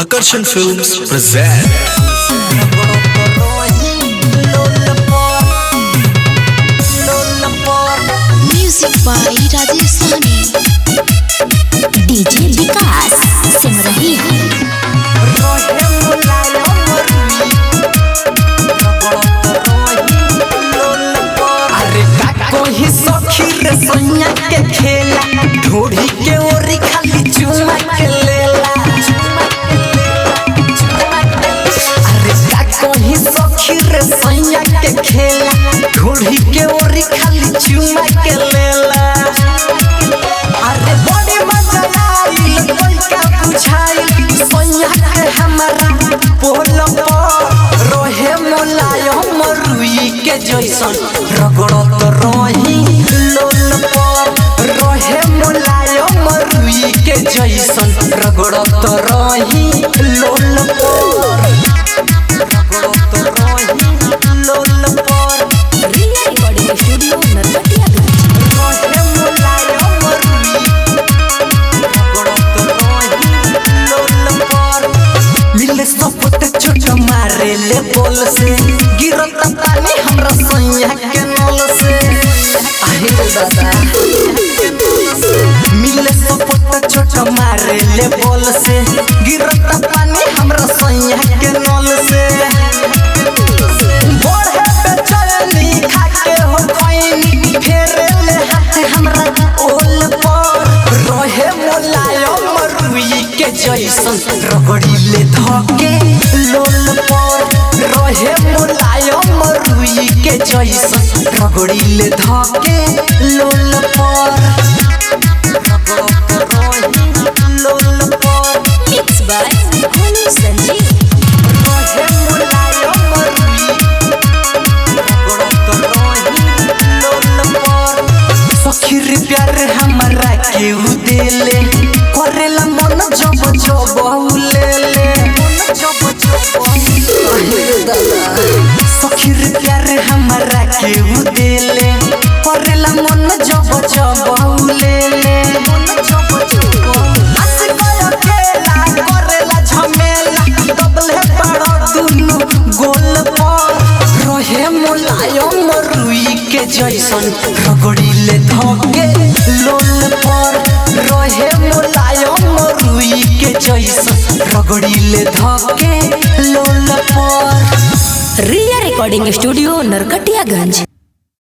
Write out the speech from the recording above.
Akarshan Films present Music by Rajesh Sani, DJ Vikas Simrahi। कोई सखी रे सैया के खेला ढोढ़ी के ओरी खाली चुमा के लेला। अरे का कोई सखी रे सैया के खेला ढोढ़ी के ओरी खाली चुमा के लेला। अरे बड़ी मजा आई कोई का बुझाई सैया के हमारा पोल पर रोहे मोलायो मरुई के जैसन रगड़त रही लोल पर रोहे मोलायो मरुई के जैसन रगड़त रही लोल पर रगड़त रही लोल पर। रिया रिकॉर्डिंग स्टूडियो नरकटिया रोहे मोलायो मरुई रगड़त रही लोल पर। मिले सपट छोट मारे ले बोल से गिरत पानी हमरा सैया के नल से। आहे दादा मिले सपट छोट मारे ले बोल से गिरत पानी हमरा सैया के नल से। बोढ़े पे चलनी खाके हो खैनी फेरे ले हाथ हमरा ओल पर रोहे मोलायो मरुई के जैसन रगड़ी ले धके लोल पर रोहे मोलायो मरुई के जैसन रगड़ी ले धके लोल पर रगड़त रही लोल पर। Mix by Bholu Sanjeev. रोहे मोलायो मरुई रगड़त रही लोल पर। सखीर प्यार हमरा केहू देले करेला मन जब जब लेले मन जब जब। सखीर प्यार हमरा केहू देले करेला मन जब जब लेले मन जब जब। हंस गयो खेला करेला झमेला डबले पड़ो दुनु गोल पर रोहे मोलायो मरुई के जैसन रगड़ी ले धके लोल पर रोहे मोलायो मरुई के जैसन रगड़ी ले धके लोल पर। रिया रिकॉर्डिंग स्टूडियो नरकटियागंज।